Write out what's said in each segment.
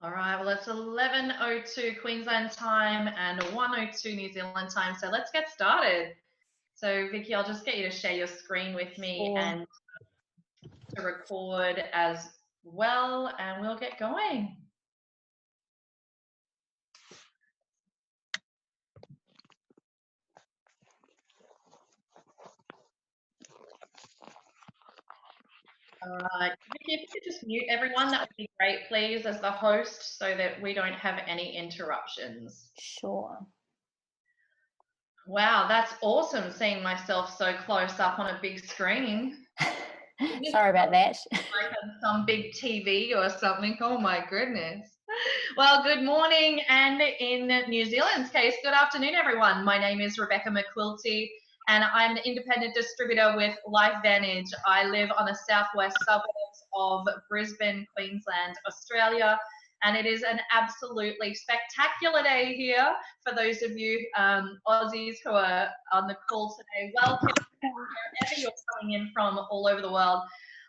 All right, well, it's 11:02 Queensland time and 1:02 New Zealand time, so let's get started. So, Vicky, I'll just get you to share your screen with me and to record as well, and we'll get going. All right, Vicky, if you could just mute everyone, that would be great, please, as the host, so that we don't have any interruptions. Sure. Wow, that's awesome, seeing myself so close up on a big screen. Sorry about that. Like on some big TV or something. Oh my goodness. Well, good morning, and in New Zealand's case, good afternoon, everyone. My name is Rebecca McQuilty, and I'm an independent distributor with LifeVantage. I live on the southwest suburbs of Brisbane, Queensland, Australia, and it is an absolutely spectacular day here for those of you Aussies who are on the call today. Welcome, wherever you're coming in from all over the world.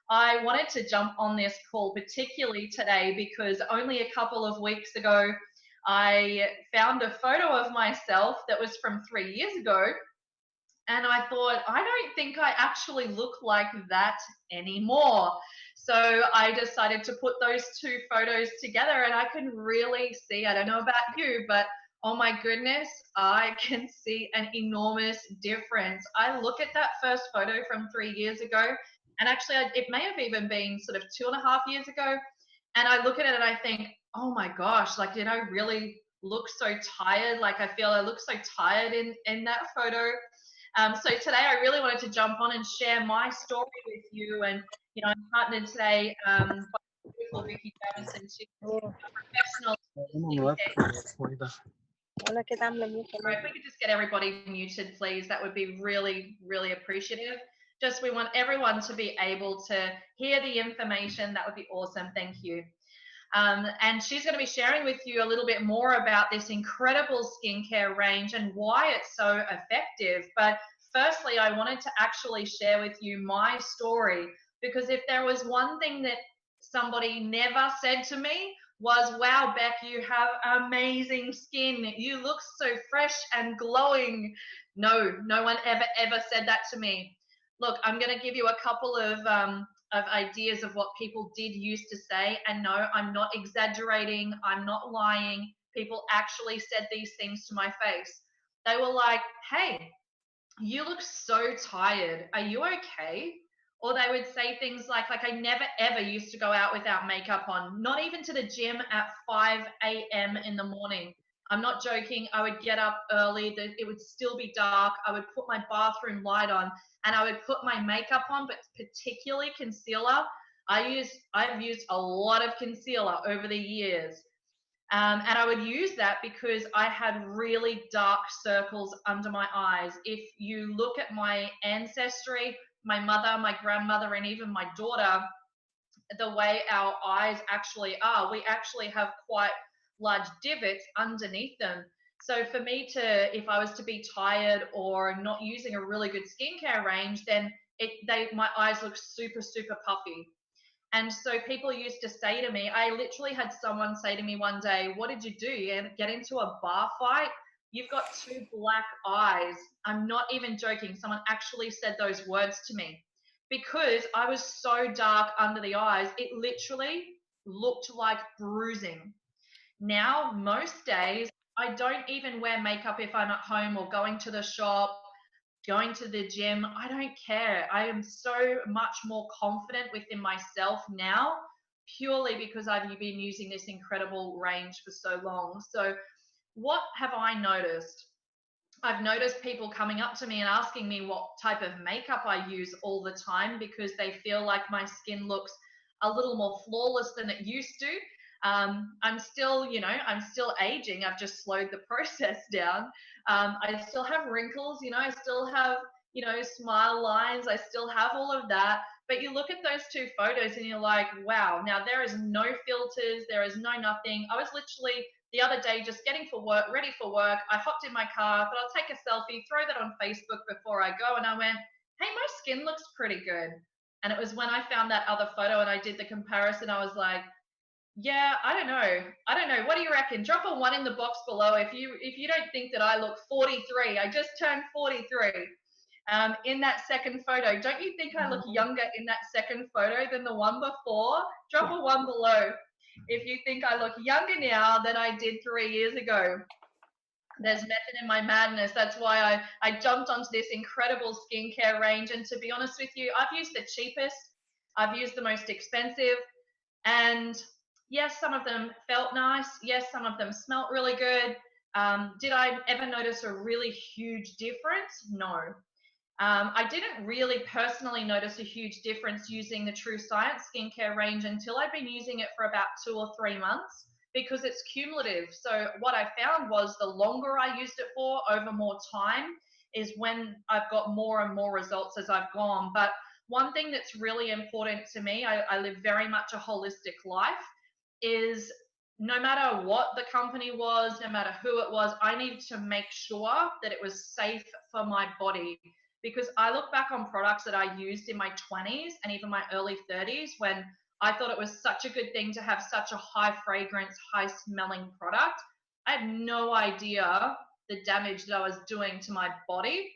I wanted to jump on this call particularly today because only a couple of weeks ago I found a photo of myself that was from 3 years ago, and I thought, I don't think I actually look like that anymore. So I decided to put those two photos together, and I can really see, I don't know about you, but oh my goodness, I can see an enormous difference. I look at that first photo from 3 years ago, and actually it may have even been sort of 2.5 years ago, and I look at it and I think, oh my gosh, like, did I really look so tired? Like, I feel I look so tired in that photo. So today I really wanted to jump on and share my story with you, and I'm partnered today by beautiful Vicky Jamison. She's a professional skincare. All right, if we could just get everybody muted, please, that would be really, really appreciative. Just, we want everyone to be able to hear the information. That would be awesome. Thank you. And she's going to be sharing with you a little bit more about this incredible skincare range and why it's so effective. But firstly, I wanted to actually share with you my story, because if there was one thing that somebody never said to me was, wow, Beck, you have amazing skin. You look so fresh and glowing. No one ever said that to me. Look, I'm going to give you a couple of ideas of what people did used to say, and no, I'm not exaggerating, I'm not lying. People actually said these things to my face. They were like, hey, you look so tired, are you okay? Or they would say things like I never ever used to go out without makeup on, not even to the gym at 5 a.m. in the morning. I'm not joking. I would get up early, it would still be dark. I would put my bathroom light on and I would put my makeup on, but particularly concealer. I've used a lot of concealer over the years. And I would use that because I had really dark circles under my eyes. If you look at my ancestry, my mother, my grandmother, and even my daughter, the way our eyes actually are, we actually have quite large divots underneath them. So for me to, if I was to be tired or not using a really good skincare range, then my eyes look super, super puffy. And so people used to say to me, I literally had someone say to me one day, what did you do? You get into a bar fight? You've got two black eyes. I'm not even joking. Someone actually said those words to me because I was so dark under the eyes. It literally looked like bruising. Now, most days, I don't even wear makeup if I'm at home or going to the shop, going to the gym. I don't care. I am so much more confident within myself now, purely because I've been using this incredible range for so long. So what have I noticed? I've noticed people coming up to me and asking me what type of makeup I use all the time because they feel like my skin looks a little more flawless than it used to. I'm still, I'm still aging. I've just slowed the process down. I still have wrinkles, I still have, smile lines. I still have all of that. But you look at those two photos and you're like, wow, now there is no filters. There is no nothing. I was literally the other day just getting for work, ready for work. I hopped in my car, thought I'll take a selfie, throw that on Facebook before I go. And I went, hey, my skin looks pretty good. And it was when I found that other photo and I did the comparison, I was like, Yeah, I don't know. I don't know. What do you reckon? Drop a 1 in the box below if you don't think that I look 43. I just turned 43. In that second photo. Don't you think I look younger in that second photo than the one before? Drop a 1 below if you think I look younger now than I did 3 years ago. There's method in my madness. That's why I jumped onto this incredible skincare range. And to be honest with you, I've used the cheapest, I've used the most expensive, and yes, some of them felt nice. Yes, some of them smelt really good. Did I ever notice a really huge difference? No. I didn't really personally notice a huge difference using the TrueScience skincare range until I've been using it for about 2 or 3 months because it's cumulative. So what I found was the longer I used it for over more time is when I've got more and more results as I've gone. But one thing that's really important to me, I live very much a holistic life, is no matter what the company was, no matter who it was, I needed to make sure that it was safe for my body. Because I look back on products that I used in my 20s and even my early 30s when I thought it was such a good thing to have such a high fragrance, high smelling product. I had no idea the damage that I was doing to my body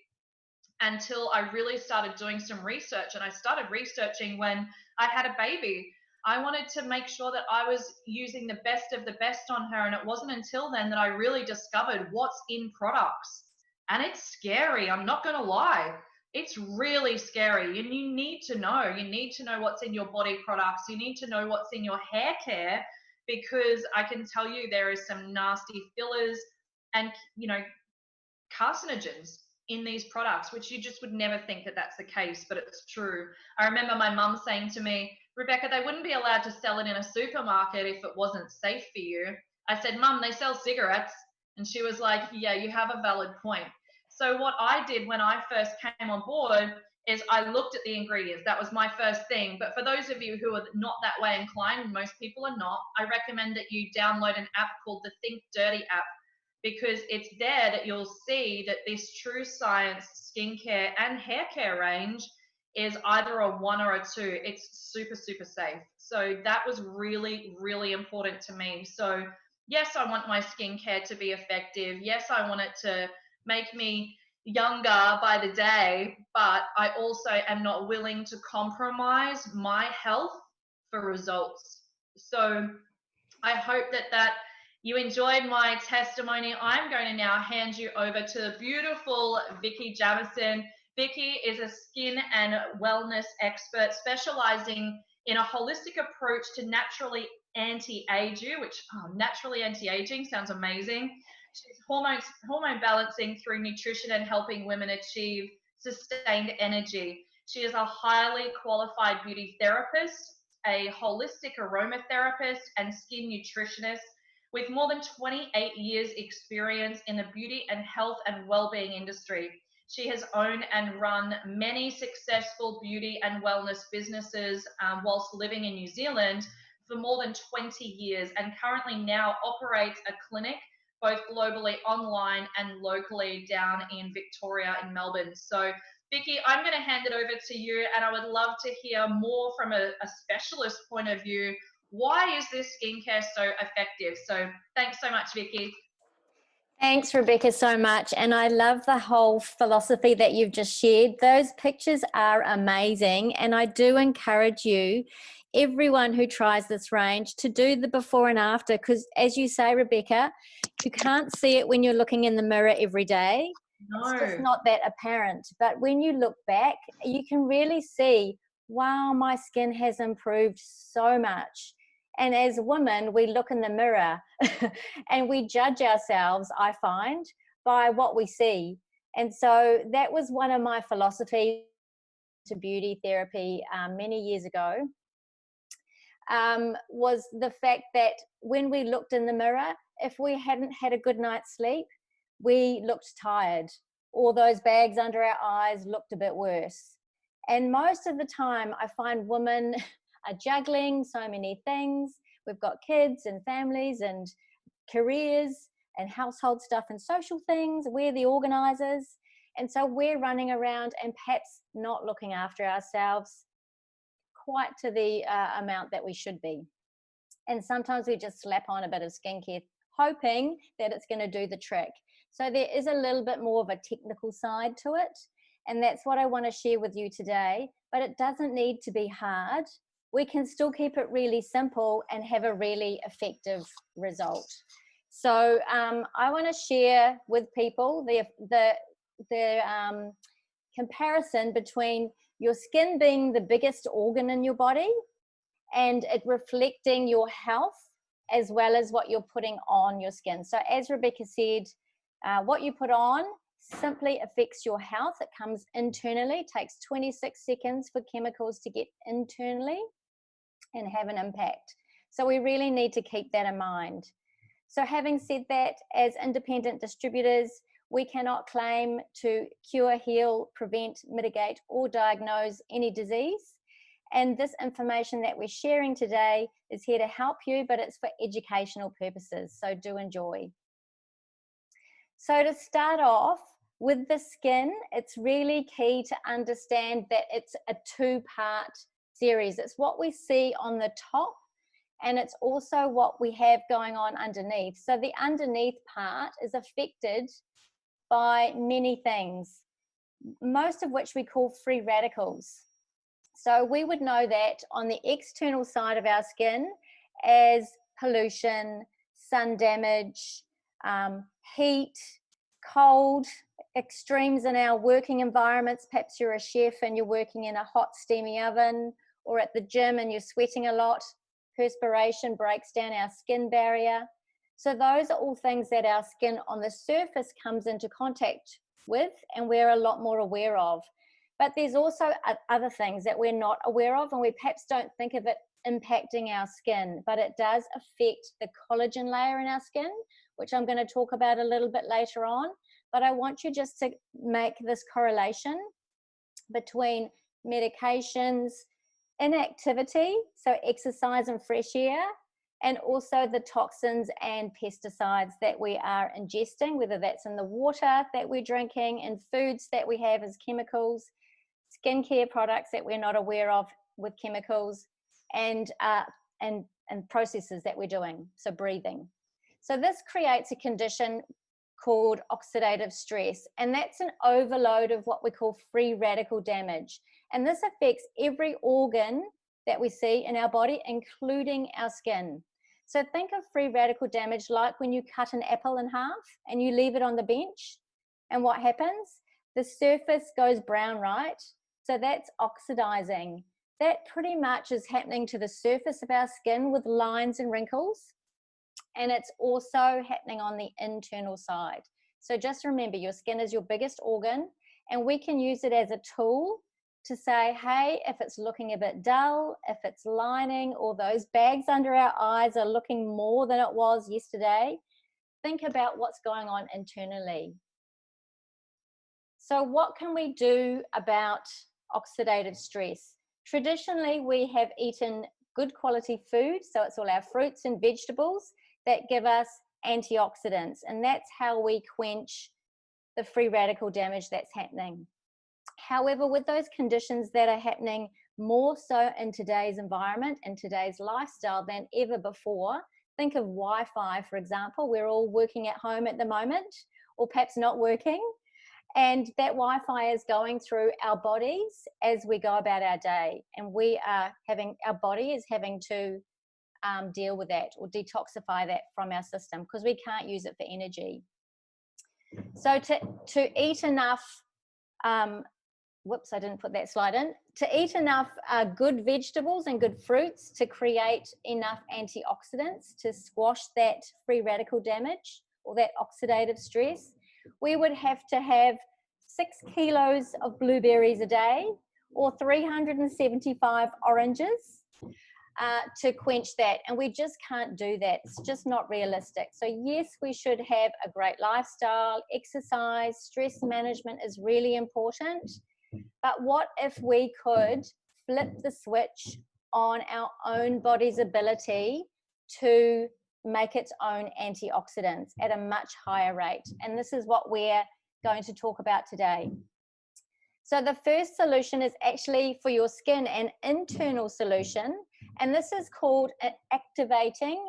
until I really started doing some research. And I started researching when I had a baby. I wanted to make sure that I was using the best of the best on her. And it wasn't until then that I really discovered what's in products. And it's scary. I'm not going to lie. It's really scary. And you need to know. You need to know what's in your body products. You need to know what's in your hair care because I can tell you there is some nasty fillers and, carcinogens in these products, which you just would never think that that's the case, but it's true. I remember my mum saying to me, Rebecca, they wouldn't be allowed to sell it in a supermarket if it wasn't safe for you. I said, Mum, they sell cigarettes. And she was like, yeah, you have a valid point. So what I did when I first came on board is I looked at the ingredients. That was my first thing. But for those of you who are not that way inclined, most people are not, I recommend that you download an app called the Think Dirty app because it's there that you'll see that this TrueScience skincare and hair care range is either a 1 or a 2. It's super, super safe. So that was really, really important to me. So yes, I want my skincare to be effective. Yes, I want it to make me younger by the day, but I also am not willing to compromise my health for results. So I hope that you enjoyed my testimony. I'm going to now hand you over to the beautiful Vicky Jamison. Vicky is a skin and wellness expert specializing in a holistic approach to naturally anti-aging, which naturally anti-aging sounds amazing. She's hormone balancing through nutrition and helping women achieve sustained energy. She is a highly qualified beauty therapist, a holistic aromatherapist, and skin nutritionist with more than 28 years experience in the beauty and health and well-being industry. She has owned and run many successful beauty and wellness businesses whilst living in New Zealand for more than 20 years and currently now operates a clinic both globally online and locally down in Victoria in Melbourne. So Vicky, I'm going to hand it over to you and I would love to hear more from a specialist point of view. Why is this skincare so effective? So thanks so much, Vicky. Thanks, Rebecca, so much. And I love the whole philosophy that you've just shared. Those pictures are amazing. And I do encourage you, everyone who tries this range, to do the before and after. Because as you say, Rebecca, you can't see it when you're looking in the mirror every day. No. It's just not that apparent. But when you look back, you can really see, wow, my skin has improved so much. And as women, we look in the mirror and we judge ourselves, I find, by what we see. And so that was one of my philosophies to beauty therapy many years ago, was the fact that when we looked in the mirror, if we hadn't had a good night's sleep, we looked tired, or those bags under our eyes looked a bit worse. And most of the time, I find women are juggling so many things. We've got kids and families and careers and household stuff and social things. We're the organizers. And so we're running around and perhaps not looking after ourselves quite to the amount that we should be. And sometimes we just slap on a bit of skincare, hoping that it's going to do the trick. So there is a little bit more of a technical side to it. And that's what I want to share with you today. But it doesn't need to be hard. We can still keep it really simple and have a really effective result. So I want to share with people the comparison between your skin being the biggest organ in your body and it reflecting your health as well as what you're putting on your skin. So as Rebecca said, what you put on simply affects your health. It comes internally, takes 26 seconds for chemicals to get internally and have an impact. So we really need to keep that in mind. So having said that, as independent distributors, we cannot claim to cure, heal, prevent, mitigate, or diagnose any disease. And this information that we're sharing today is here to help you, but it's for educational purposes, so do enjoy. So to start off with the skin, it's really key to understand that it's a two-part series. It's what we see on the top, and it's also what we have going on underneath. So the underneath part is affected by many things, most of which we call free radicals. So we would know that on the external side of our skin as pollution, sun damage, heat, cold, extremes in our working environments. Perhaps you're a chef and you're working in a hot steamy oven, or at the gym and you're sweating a lot. Perspiration breaks down our skin barrier. So those are all things that our skin on the surface comes into contact with and we're a lot more aware of. But there's also other things that we're not aware of, and we perhaps don't think of it impacting our skin, but it does affect the collagen layer in our skin, which I'm going to talk about a little bit later on. But I want you just to make this correlation between medications, inactivity, so exercise and fresh air, and also the toxins and pesticides that we are ingesting, whether that's in the water that we're drinking, in foods that we have as chemicals, skincare products that we're not aware of with chemicals, and processes that we're doing, so breathing. So this creates a condition called oxidative stress, and that's an overload of what we call free radical damage. And this affects every organ that we see in our body, including our skin. So think of free radical damage like when you cut an apple in half and you leave it on the bench, and what happens? The surface goes brown, right? So that's oxidizing. That pretty much is happening to the surface of our skin with lines and wrinkles. And it's also happening on the internal side. So just remember, your skin is your biggest organ, and we can use it as a tool to say, hey, if it's looking a bit dull, if it's lining, or those bags under our eyes are looking more than it was yesterday, think about what's going on internally. So what can we do about oxidative stress? Traditionally, we have eaten good quality food, so it's all our fruits and vegetables that give us antioxidants, and that's how we quench the free radical damage that's happening. However, with those conditions that are happening more so in today's environment and today's lifestyle than ever before, think of Wi-Fi, for example. We're all working at home at the moment, or perhaps not working, and that Wi-Fi is going through our bodies as we go about our day, and our body is having to deal with that or detoxify that from our system because we can't use it for energy. So to eat enough, whoops, I didn't put that slide in. To eat enough good vegetables and good fruits to create enough antioxidants to squash that free radical damage or that oxidative stress, we would have to have 6 kilos of blueberries a day or 375 oranges to quench that, and we just can't do that. It's just not realistic. So yes, we should have a great lifestyle, exercise, stress management is really important, but what if we could flip the switch on our own body's ability to make its own antioxidants at a much higher rate? And this is what we're going to talk about today. So the first solution is actually for your skin, an internal solution, and this is called activating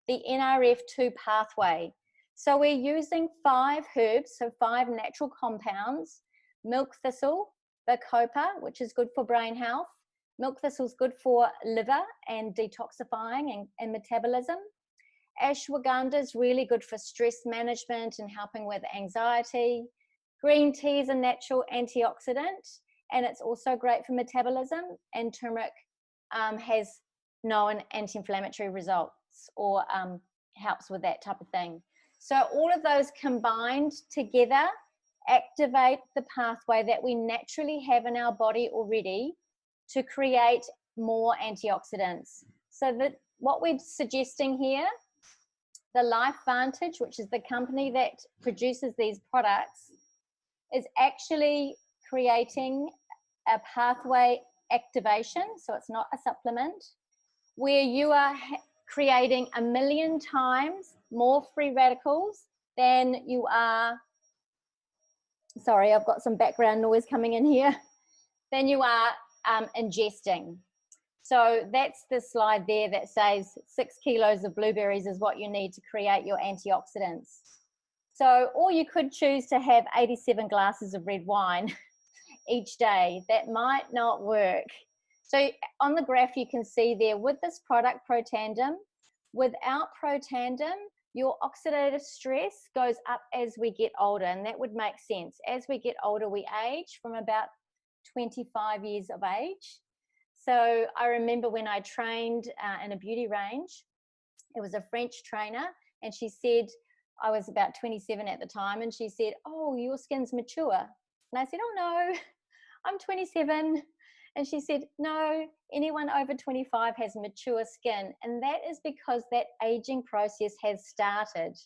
the NRF2 pathway. So we're using 5 herbs, so 5 natural compounds: milk thistle, bacopa, which is good for brain health. Milk thistle is good for liver and detoxifying and metabolism. Ashwagandha is really good for stress management and helping with anxiety. Green tea is a natural antioxidant, and it's also great for metabolism. And turmeric has known anti-inflammatory results, or helps with that type of thing. So all of those combined together activate the pathway that we naturally have in our body already to create more antioxidants. So that what we're suggesting here, the LifeVantage, which is the company that produces these products, is actually creating a pathway activation, so it's not a supplement, where you are creating 1 million times more free radicals than you are, sorry, I've got some background noise coming in here, than you are ingesting. So that's the slide there that says 6 kilos of blueberries is what you need to create your antioxidants. So, or you could choose to have 87 glasses of red wine each day. That might not work. So on the graph, you can see there with this product, Protandim, without Protandim, your oxidative stress goes up as we get older, and that would make sense. As we get older, we age from about 25 years of age. So I remember when I trained in a beauty range, it was a French trainer, and she said, I was about 27 at the time, and she said, oh, your skin's mature. And I said, oh no, I'm 27. And she said, no, anyone over 25 has mature skin. And that is because that aging process has started.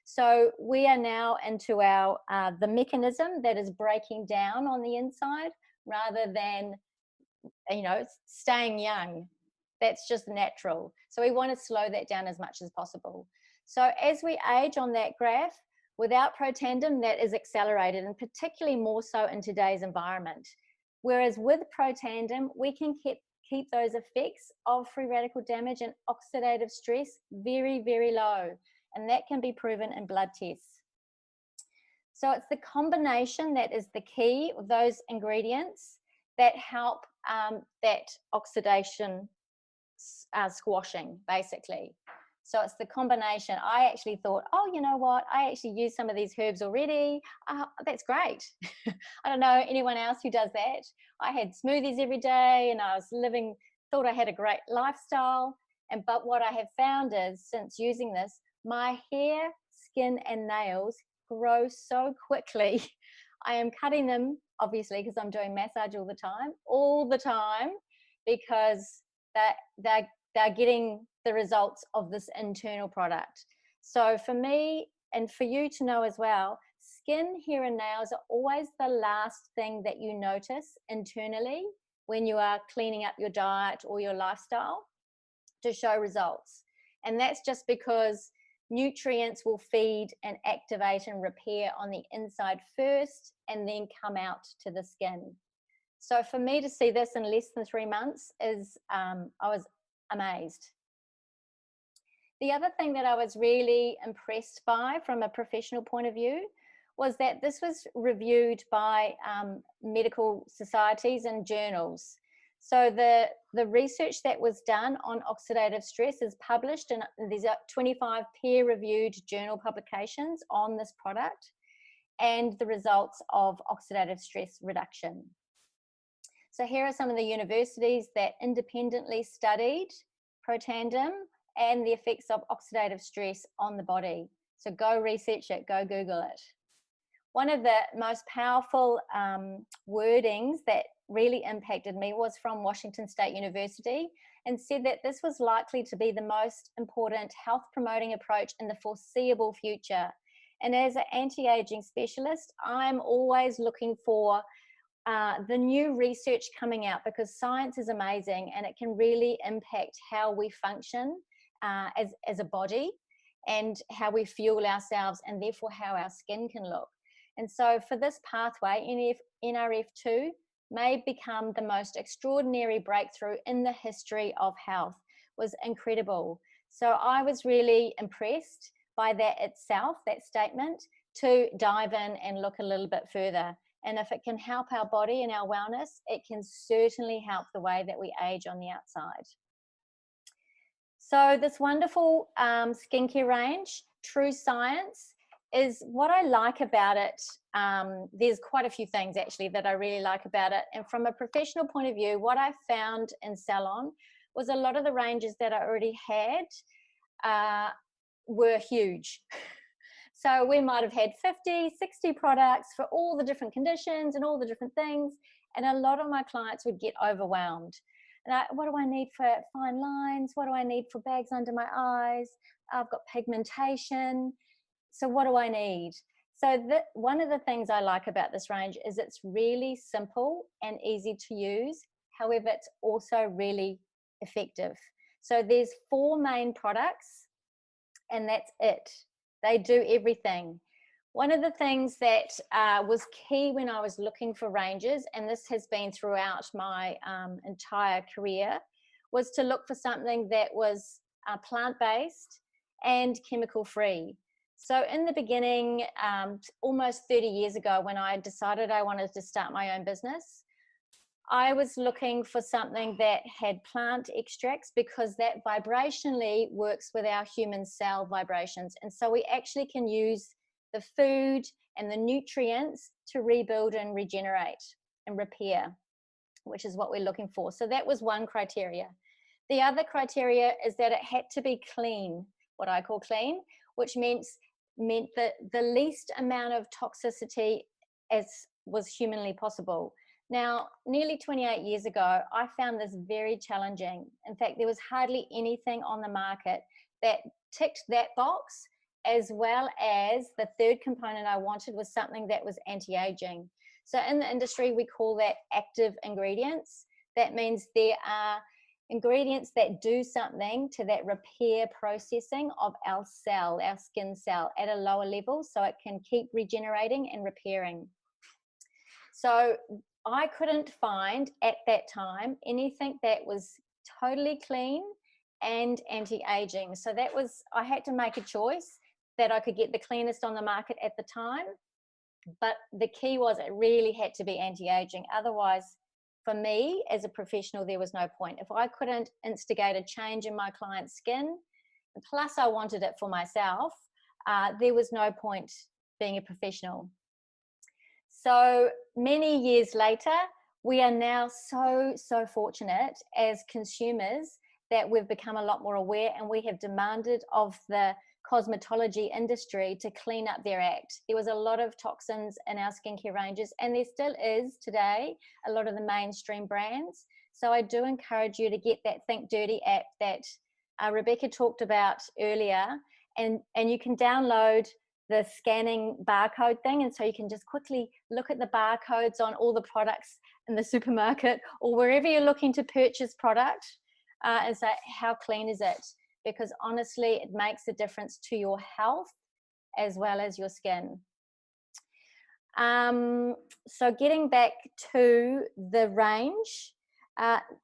So we are now into our the mechanism that is breaking down on the inside rather than, you know, staying young. That's just natural. So we want to slow that down as much as possible. So as we age on that graph, without Protandim, that is accelerated, and particularly more so in today's environment. Whereas with Protandim, we can keep those effects of free radical damage and oxidative stress very, very low. And that can be proven in blood tests. So it's the combination that is the key of those ingredients that help that oxidation squashing, basically. So it's the combination. I actually thought, oh, you know what? I actually use some of these herbs already. That's great. I don't know anyone else who does that. I had smoothies every day, and I was thought I had a great lifestyle. But what I have found is, since using this, my hair, skin, and nails grow so quickly. I am cutting them, obviously, because I'm doing massage all the time, because they're getting the results of this internal product. So for me, and for you to know as well, skin, hair, and nails are always the last thing that you notice internally when you are cleaning up your diet or your lifestyle to show results. And that's just because nutrients will feed and activate and repair on the inside first and then come out to the skin. So for me to see this in less than 3 months is, I was amazed. The other thing that I was really impressed by from a professional point of view was that this was reviewed by medical societies and journals. So the research that was done on oxidative stress is published, and there's 25 peer-reviewed journal publications on this product and the results of oxidative stress reduction. So here are some of the universities that independently studied Protandim and the effects of oxidative stress on the body. So go research it, go Google it. One of the most powerful wordings that really impacted me was from Washington State University, and said that this was likely to be the most important health promoting approach in the foreseeable future. And as an anti-aging specialist, I'm always looking for the new research coming out, because science is amazing and it can really impact how we function as a body and how we fuel ourselves, and therefore how our skin can look. And so for this pathway, NRF2, may become the most extraordinary breakthrough in the history of health. Was incredible. So I was really impressed by that itself, that statement, to dive in and look a little bit further. And if it can help our body and our wellness, it can certainly help the way that we age on the outside. So this wonderful skincare range, TrueScience, is what I like about it. There's quite a few things actually that I really like about it. And from a professional point of view, what I found in salon was a lot of the ranges that I already had were huge. So we might have had 50, 60 products for all the different conditions and all the different things. And a lot of my clients would get overwhelmed. And what do I need for fine lines? What do I need for bags under my eyes? I've got pigmentation. So what do I need? So one of the things I like about this range is it's really simple and easy to use. However, it's also really effective. So there's 4 main products and that's it. They do everything. One of the things that was key when I was looking for ranges, and this has been throughout my entire career, was to look for something that was plant-based and chemical-free. So in the beginning, almost 30 years ago, when I decided I wanted to start my own business, I was looking for something that had plant extracts because that vibrationally works with our human cell vibrations. And so we actually can use the food and the nutrients to rebuild and regenerate and repair, which is what we're looking for. So that was one criteria. The other criteria is that it had to be clean, what I call clean, which meant the least amount of toxicity as was humanly possible. Now, nearly 28 years ago, I found this very challenging. In fact, there was hardly anything on the market that ticked that box, as well as the third component I wanted was something that was anti-aging. So in the industry, we call that active ingredients. That means there are ingredients that do something to that repair processing of our cell, our skin cell, at a lower level so it can keep regenerating and repairing. So I couldn't find at that time anything that was totally clean and anti-aging. So that was, I had to make a choice that I could get the cleanest on the market at the time. But the key was it really had to be anti-aging. Otherwise, for me as a professional, there was no point. If I couldn't instigate a change in my client's skin, plus I wanted it for myself, there was no point being a professional. So many years later, we are now so fortunate as consumers that we've become a lot more aware, and we have demanded of the cosmetology industry to clean up their act. There was a lot of toxins in our skincare ranges, and there still is today, a lot of the mainstream brands. So I do encourage you to get that Think Dirty app that Rebecca talked about earlier, and you can download the scanning barcode thing, and so you can just quickly look at the barcodes on all the products in the supermarket or wherever you're looking to purchase product, and say, how clean is it? Because honestly, it makes a difference to your health as well as your skin. So getting back to the range,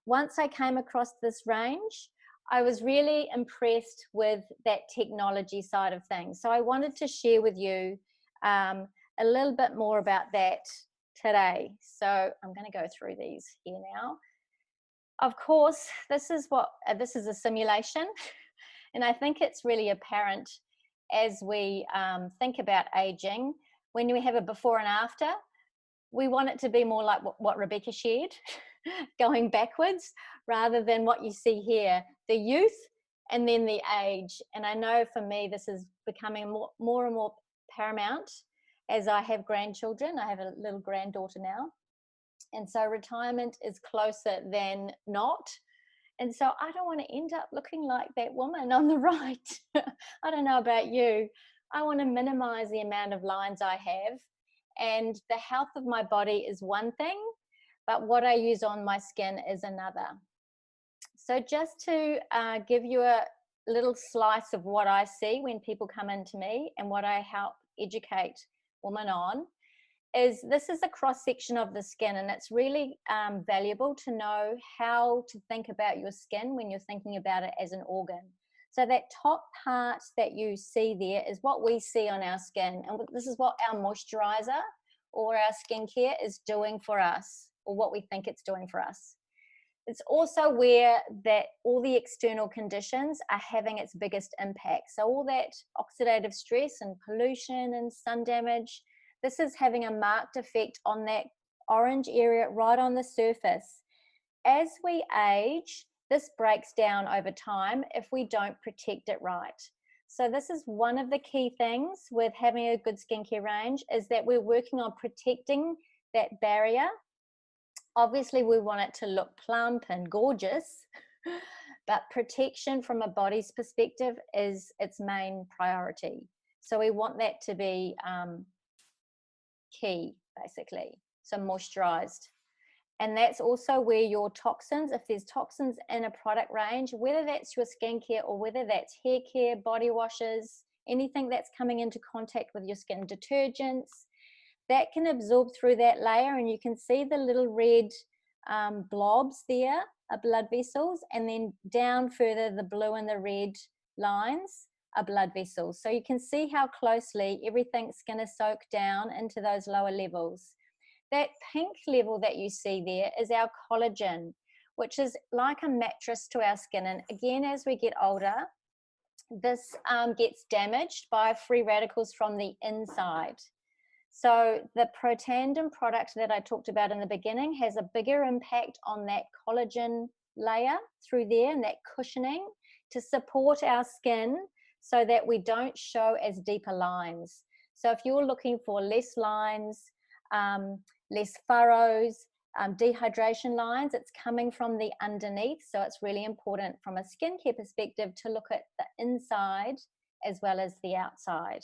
once I came across this range, I was really impressed with that technology side of things. So I wanted to share with you a little bit more about that today. So I'm going to go through these here now. Of course, this is a simulation, and I think it's really apparent as we think about aging. When we have a before and after, we want it to be more like what Rebecca shared, going backwards, rather than what you see here, the youth and then the age. And I know for me, this is becoming more and more paramount as I have grandchildren. I have a little granddaughter now. And so retirement is closer than not. And so I don't want to end up looking like that woman on the right. I don't know about you. I want to minimize the amount of lines I have. And the health of my body is one thing, but what I use on my skin is another. So just to give you a little slice of what I see when people come into me and what I help educate women on, is this is a cross section of the skin, and it's really valuable to know how to think about your skin when you're thinking about it as an organ. So that top part that you see there is what we see on our skin, and this is what our moisturizer or our skincare is doing for us, or what we think it's doing for us. It's also where that all the external conditions are having its biggest impact. So all that oxidative stress and pollution and sun damage, this is having a marked effect on that orange area right on the surface. As we age, this breaks down over time if we don't protect it right. So this is one of the key things with having a good skincare range, is that we're working on protecting that barrier. Obviously, we want it to look plump and gorgeous, but protection from a body's perspective is its main priority. So we want that to be key, basically, so moisturized. And that's also where your toxins, if there's toxins in a product range, whether that's your skincare or whether that's hair care, body washes, anything that's coming into contact with your skin, detergents, that can absorb through that layer, and you can see the little red blobs there are blood vessels, and then down further the blue and the red lines are blood vessels. So you can see how closely everything's going to soak down into those lower levels. That pink level that you see there is our collagen, which is like a mattress to our skin. And again, as we get older, this gets damaged by free radicals from the inside. So the Protandim product that I talked about in the beginning has a bigger impact on that collagen layer through there and that cushioning to support our skin so that we don't show as deeper lines. So if you're looking for less lines, less furrows, dehydration lines, it's coming from the underneath. So it's really important from a skincare perspective to look at the inside as well as the outside.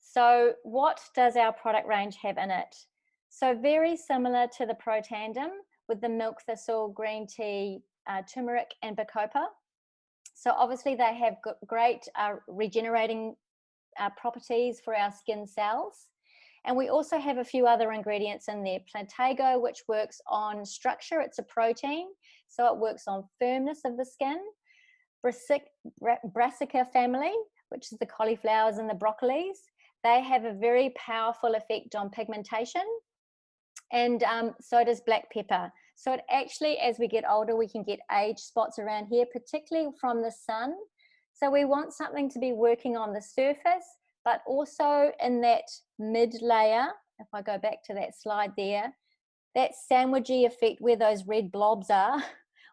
So what does our product range have in it? So very similar to the Protandim with the milk thistle, green tea, turmeric and bacopa. So obviously they have great regenerating properties for our skin cells. And we also have a few other ingredients in there. Plantago, which works on structure, it's a protein, so it works on firmness of the skin. Brassica family, which is the cauliflowers and the broccolis, they have a very powerful effect on pigmentation, and so does black pepper. So it actually, as we get older, we can get age spots around here, particularly from the sun. So we want something to be working on the surface, but also in that mid layer. If I go back to that slide there, that sandwichy effect where those red blobs are,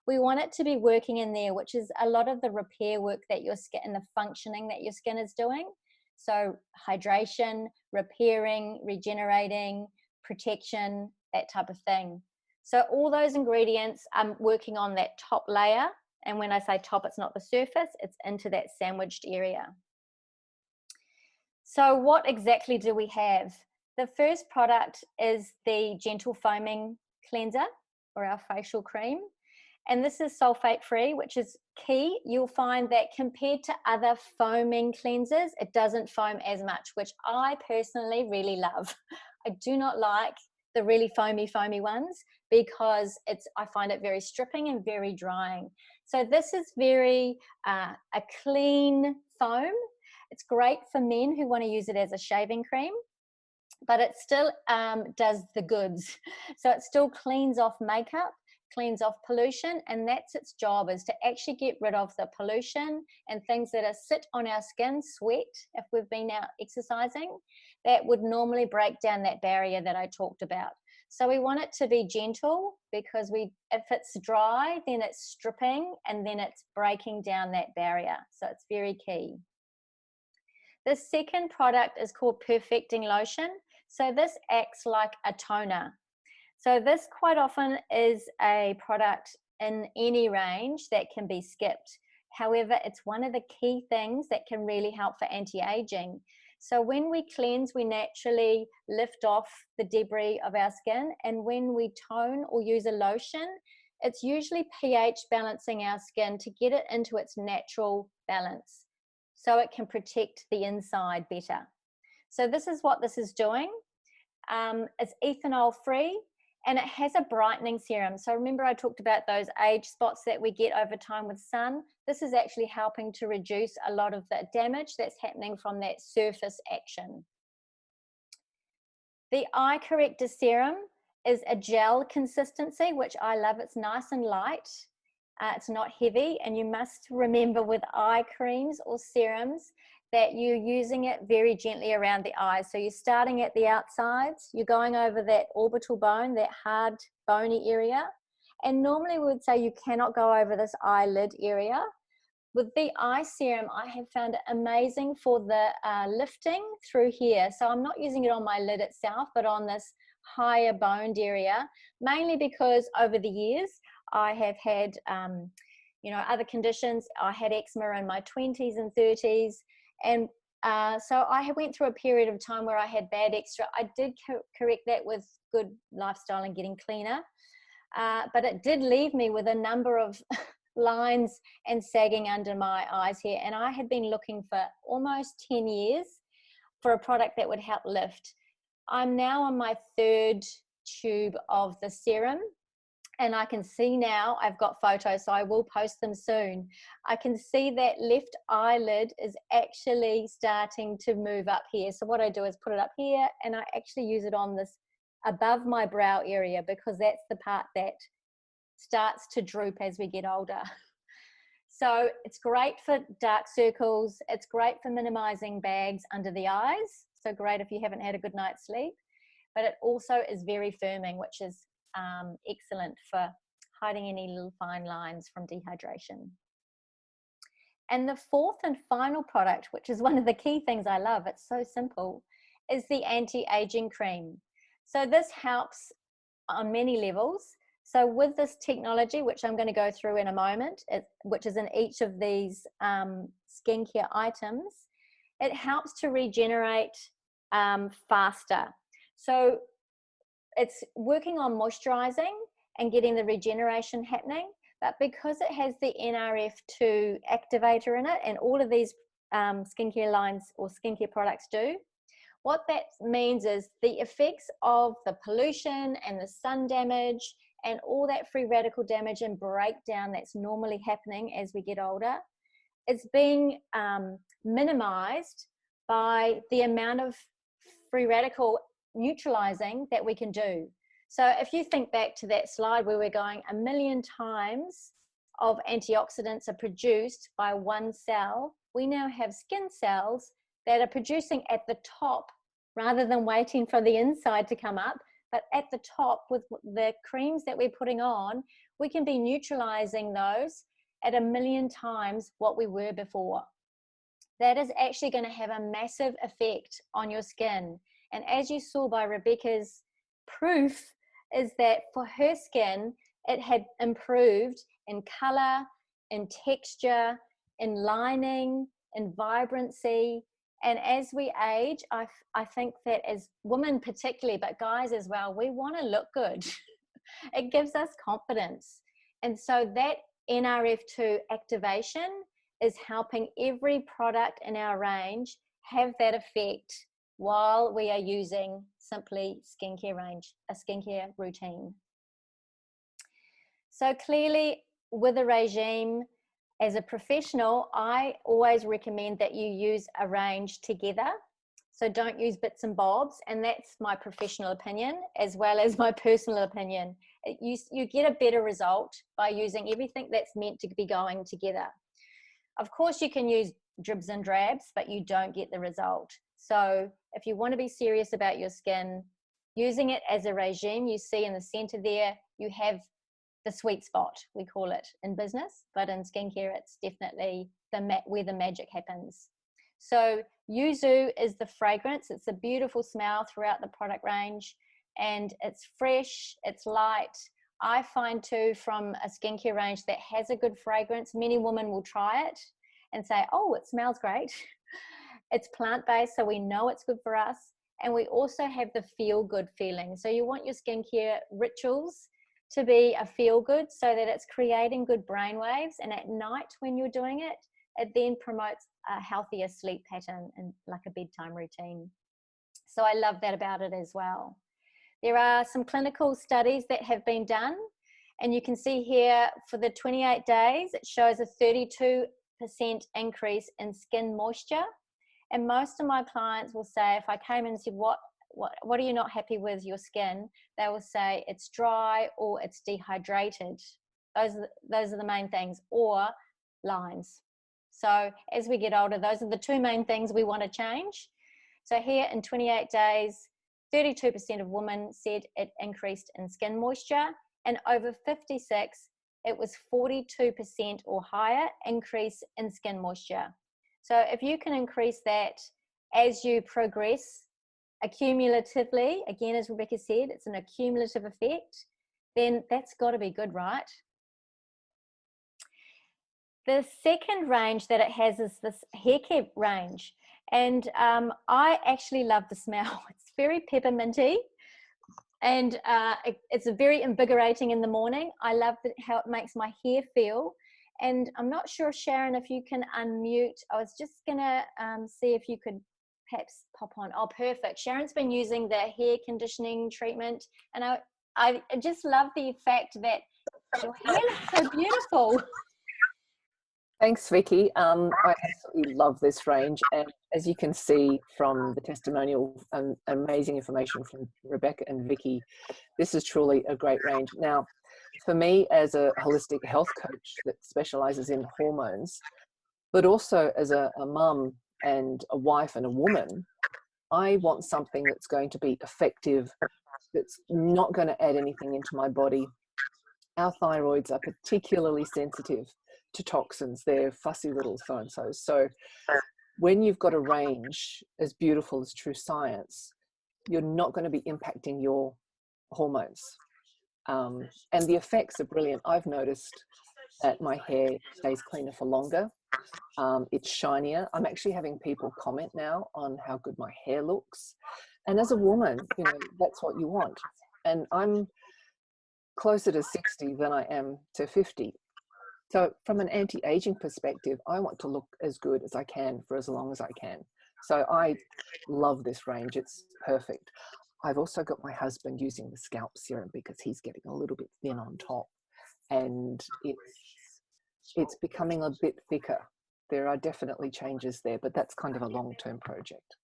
we want it to be working in there, which is a lot of the repair work that your skin and the functioning that your skin is doing. So hydration, repairing, regenerating, protection, that type of thing. So all those ingredients are working on that top layer. And when I say top, it's not the surface, it's into that sandwiched area. So what exactly do we have? The first product is the Gentle Foaming Cleanser, or our facial cream. And this is sulfate free, which is key. You'll find that compared to other foaming cleansers, it doesn't foam as much, which I personally really love. I do not like the really foamy ones because I find it very stripping and very drying. So this is very a clean foam. It's great for men who want to use it as a shaving cream, but it still does the goods. So it still cleans off makeup, cleans off pollution, and that's its job, is to actually get rid of the pollution and things that sit on our skin, sweat, if we've been out exercising, that would normally break down that barrier that I talked about. So we want it to be gentle, because if it's dry, then it's stripping and then it's breaking down that barrier. So it's very key. The second product is called Perfecting Lotion. So this acts like a toner. So this quite often is a product in any range that can be skipped. However, it's one of the key things that can really help for anti-aging. So when we cleanse, we naturally lift off the debris of our skin. And when we tone or use a lotion, it's usually pH balancing our skin to get it into its natural balance, so it can protect the inside better. So this is what this is doing. It's ethanol free, and it has a brightening serum. So remember I talked about those age spots that we get over time with sun? This is actually helping to reduce a lot of the damage that's happening from that surface action. The eye corrector serum is a gel consistency, which I love. It's nice and light. It's not heavy, and you must remember with eye creams or serums that you're using it very gently around the eyes. So you're starting at the outsides, you're going over that orbital bone, that hard bony area. And normally we would say you cannot go over this eyelid area. With the eye serum, I have found it amazing for the lifting through here. So I'm not using it on my lid itself, but on this higher boned area, mainly because over the years, I have had, other conditions. I had eczema in my 20s and 30s. And so I went through a period of time where I had bad eczema. I did correct that with good lifestyle and getting cleaner. But it did leave me with a number of lines and sagging under my eyes here. And I had been looking for almost 10 years for a product that would help lift. I'm now on my 3rd tube of the serum. And I can see now, I've got photos, so I will post them soon. I can see that left eyelid is actually starting to move up here. So what I do is put it up here, and I actually use it on this above my brow area, because that's the part that starts to droop as we get older. So it's great for dark circles. It's great for minimizing bags under the eyes. So great if you haven't had a good night's sleep. But it also is very firming, which is excellent for hiding any little fine lines from dehydration. And the 4th and final product, which is one of the key things I love, it's so simple, is the anti-aging cream. So this helps on many levels. So with this technology, which I'm going to go through in a moment, which is in each of these skincare items, it helps to regenerate faster. So it's working on moisturizing and getting the regeneration happening, but because it has the NRF2 activator in it, and all of these skincare lines or skincare products do, what that means is the effects of the pollution and the sun damage and all that free radical damage and breakdown that's normally happening as we get older, it's being minimized by the amount of free radical neutralizing that we can do. So if you think back to that slide where we're going, 1 million times of antioxidants are produced by one cell, we now have skin cells that are producing at the top rather than waiting for the inside to come up. But at the top, with the creams that we're putting on, we can be neutralizing those at 1 million times what we were before. That is actually going to have a massive effect on your skin. And as you saw by Rebecca's proof, is that for her skin, it had improved in color, in texture, in lining, in vibrancy. And as we age, I think that as women particularly, but guys as well, we want to look good. It gives us confidence. And so that NRF2 activation is helping every product in our range have that effect while we are using simply skincare range, a skincare routine. So clearly with a regime, as a professional, I always recommend that you use a range together. So don't use bits and bobs, and that's my professional opinion as well as my personal opinion. You get a better result by using everything that's meant to be going together. Of course, you can use dribs and drabs, but you don't get the result. So if you want to be serious about your skin, using it as a regime, you see in the center there, you have the sweet spot, we call it in business, but in skincare, it's definitely where the magic happens. So Yuzu is the fragrance. It's a beautiful smell throughout the product range, and it's fresh, it's light. I find too, from a skincare range that has a good fragrance, many women will try it and say, oh, it smells great. It's plant-based, so we know it's good for us. And we also have the feel-good feeling. So you want your skincare rituals to be a feel-good, so that it's creating good brain waves. And at night when you're doing it, it then promotes a healthier sleep pattern and like a bedtime routine. So I love that about it as well. There are some clinical studies that have been done, and you can see here for the 28 days, it shows a 32% increase in skin moisture. And most of my clients will say, if I came in and said, what are you not happy with your skin? They will say it's dry or it's dehydrated. Those are the main things, or lines. So as we get older, those are the two main things we want to change. So here in 28 days, 32% of women said it increased in skin moisture, and over 56, it was 42% or higher increase in skin moisture. So if you can increase that as you progress accumulatively, again, as Rebecca said, it's an accumulative effect, then that's got to be good, right? The second range that it has is this hair care range. And I actually love the smell. It's very pepperminty, and it's very invigorating in the morning. I love how it makes my hair feel. And I'm not sure, Sharon, if you can unmute. I was just gonna see if you could perhaps pop on. Oh, perfect. Sharon's been using the hair conditioning treatment, and I just love the fact that your hair looks so beautiful. Thanks, Vicky. I absolutely love this range, and as you can see from the testimonial and amazing information from Rebecca and Vicky, this is truly a great range. Now, for me as a holistic health coach that specializes in hormones, but also as a mum and a wife and a woman, I want something that's going to be effective, that's not going to add anything into my body. Our thyroids are particularly sensitive to toxins. They're fussy little so-and-sos. So when you've got a range as beautiful as TrueScience, you're not going to be impacting your hormones. And the effects are brilliant. I've noticed that my hair stays cleaner for longer. It's shinier. I'm actually having people comment now on how good my hair looks. And as a woman, you know, that's what you want. And I'm closer to 60 than I am to 50. So from an anti-aging perspective, I want to look as good as I can for as long as I can. So I love this range. It's perfect. I've also got my husband using the scalp serum because he's getting a little bit thin on top, and it's becoming a bit thicker. There are definitely changes there, but that's kind of a long-term project.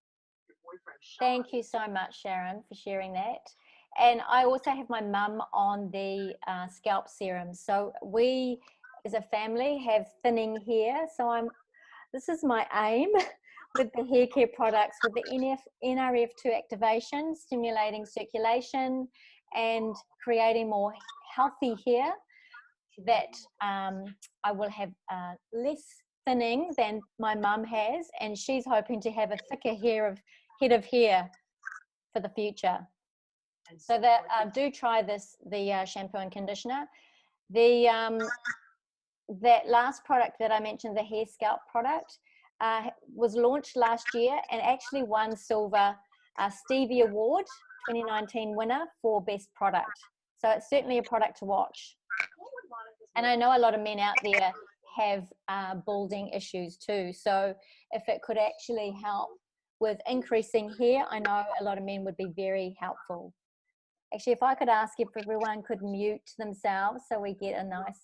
Thank you so much, Sharon, for sharing that. And I also have my mum on the scalp serum. So we, as a family, have thinning hair. So this is my aim with the hair care products, with the NRF2 activation, stimulating circulation and creating more healthy hair, that I will have less thinning than my mum has, and she's hoping to have a thicker head of hair for the future. So that do try the shampoo and conditioner. That last product that I mentioned, the hair scalp product, was launched last year and actually won Silver Stevie Award, 2019 winner for best product. So it's certainly a product to watch. And I know a lot of men out there have balding issues too. So if it could actually help with increasing hair, I know a lot of men would be very helpful. Actually, if I could ask if everyone could mute themselves so we get a nice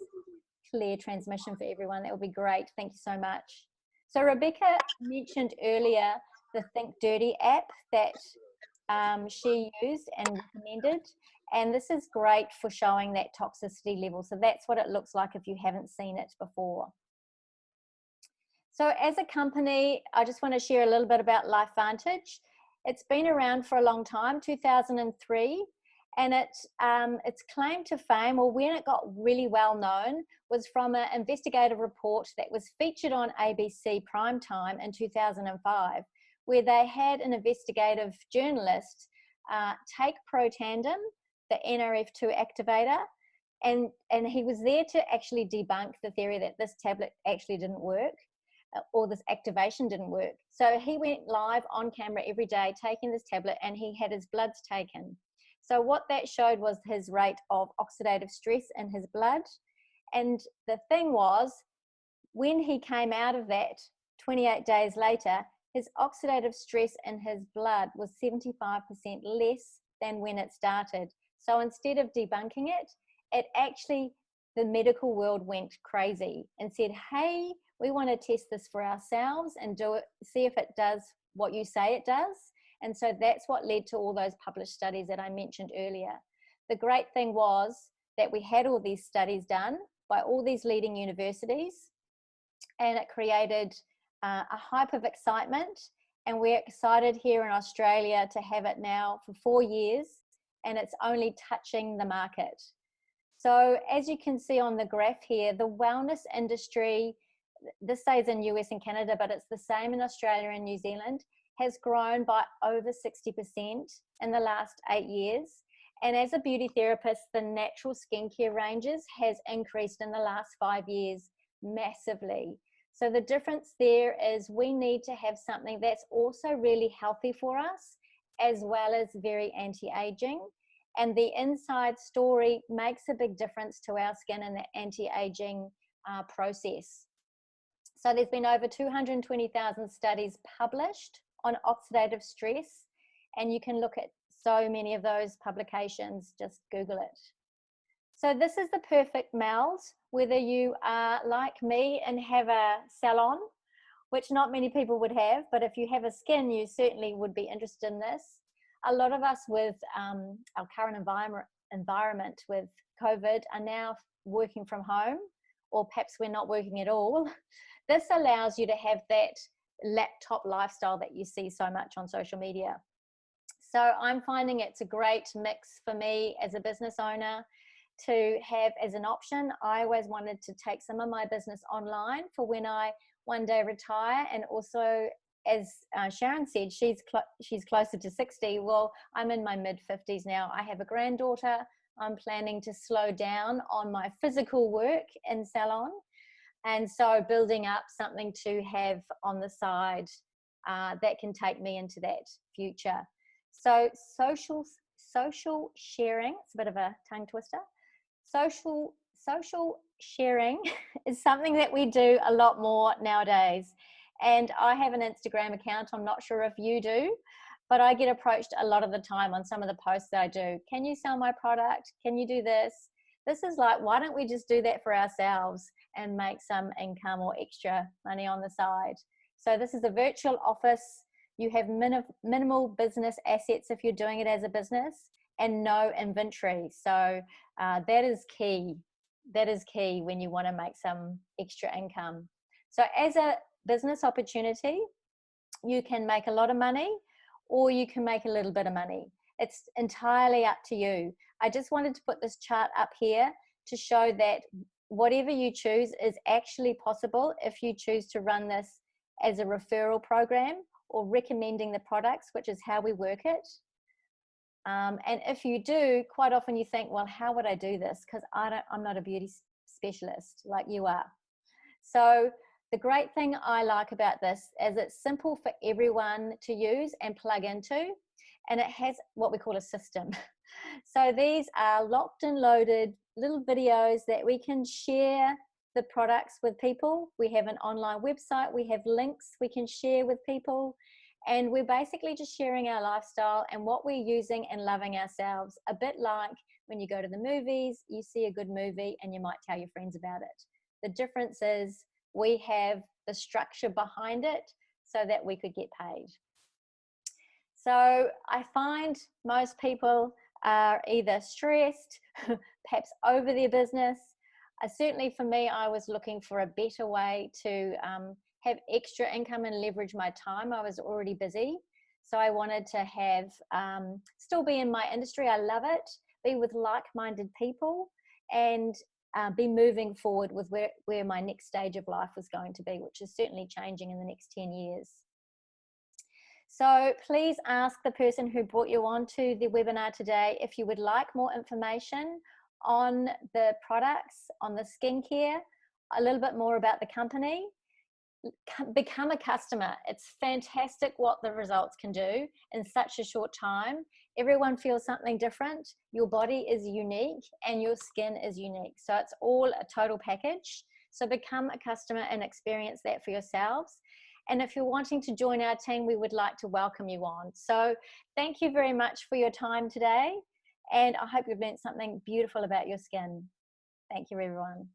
clear transmission for everyone, that would be great. Thank you so much. So Rebecca mentioned earlier the Think Dirty app that she used and recommended. And this is great for showing that toxicity level. So that's what it looks like if you haven't seen it before. So as a company, I just want to share a little bit about LifeVantage. It's been around for a long time, 2003. And its claim to fame, or when it got really well known, was from an investigative report that was featured on ABC Primetime in 2005, where they had an investigative journalist take Protandim, the NRF2 activator, and he was there to actually debunk the theory that this tablet actually didn't work, or this activation didn't work. So he went live on camera every day taking this tablet, and he had his bloods taken. So what that showed was his rate of oxidative stress in his blood. And the thing was, when he came out of that 28 days later, his oxidative stress in his blood was 75% less than when it started. So instead of debunking it actually, the medical world went crazy and said, hey, we want to test this for ourselves and do it, see if it does what you say it does. And so that's what led to all those published studies that I mentioned earlier. The great thing was that we had all these studies done by all these leading universities, and it created a hype of excitement. And we're excited here in Australia to have it now for 4 years, and it's only touching the market. So as you can see on the graph here, the wellness industry, this says in US and Canada, but it's the same in Australia and New Zealand, has grown by over 60% in the last 8 years. And as a beauty therapist, the natural skincare ranges has increased in the last 5 years massively. So the difference there is we need to have something that's also really healthy for us, as well as very anti-aging. And the inside story makes a big difference to our skin in the anti-aging process. So there's been over 220,000 studies published on oxidative stress, and you can look at so many of those publications, just Google it. So this is the perfect meld, whether you are like me and have a salon, which not many people would have, but if you have a skin, you certainly would be interested in this. A lot of us with our current environment with COVID are now working from home, or perhaps we're not working at all. This allows you to have that laptop lifestyle that you see so much on social media. So I'm finding it's a great mix for me as a business owner to have as an option. I always wanted to take some of my business online for when I one day retire, and also, as Sharon said, she's closer to 60. Well, I'm in my mid-50s now. I have a granddaughter. I'm planning to slow down on my physical work in salon, and so building up something to have on the side that can take me into that future. So social sharing, it's a bit of a tongue twister. Social sharing is something that we do a lot more nowadays. And I have an Instagram account. I'm not sure if you do, but I get approached a lot of the time on some of the posts that I do. Can you sell my product? Can you do this? This is like, why don't we just do that for ourselves and make some income or extra money on the side? So this is a virtual office. You have minimal business assets if you're doing it as a business, and no inventory. So that is key. That is key when you want to make some extra income. So as a business opportunity, you can make a lot of money, or you can make a little bit of money. It's entirely up to you. I just wanted to put this chart up here to show that whatever you choose is actually possible if you choose to run this as a referral program or recommending the products, which is how we work it. And if you do, quite often you think, well, how would I do this? Because I'm not a beauty specialist like you are. So the great thing I like about this is it's simple for everyone to use and plug into, and it has what we call a system. So these are locked and loaded little videos that we can share the products with people. We have an online website, we have links we can share with people, and we're basically just sharing our lifestyle and what we're using and loving ourselves. A bit like when you go to the movies, you see a good movie and you might tell your friends about it. The difference is we have the structure behind it so that we could get paid. So I find most people are either stressed, perhaps over their business. Certainly for me, I was looking for a better way to have extra income and leverage my time. I was already busy. So I wanted to have, still be in my industry. I love it, be with like-minded people, and be moving forward with where my next stage of life was going to be, which is certainly changing in the next 10 years. So please ask the person who brought you on to the webinar today if you would like more information on the products, on the skincare, a little bit more about the company. Become a customer. It's fantastic what the results can do in such a short time. Everyone feels something different. Your body is unique and your skin is unique. So it's all a total package. So become a customer and experience that for yourselves. And if you're wanting to join our team, we would like to welcome you on. So thank you very much for your time today. And I hope you've learned something beautiful about your skin. Thank you, everyone.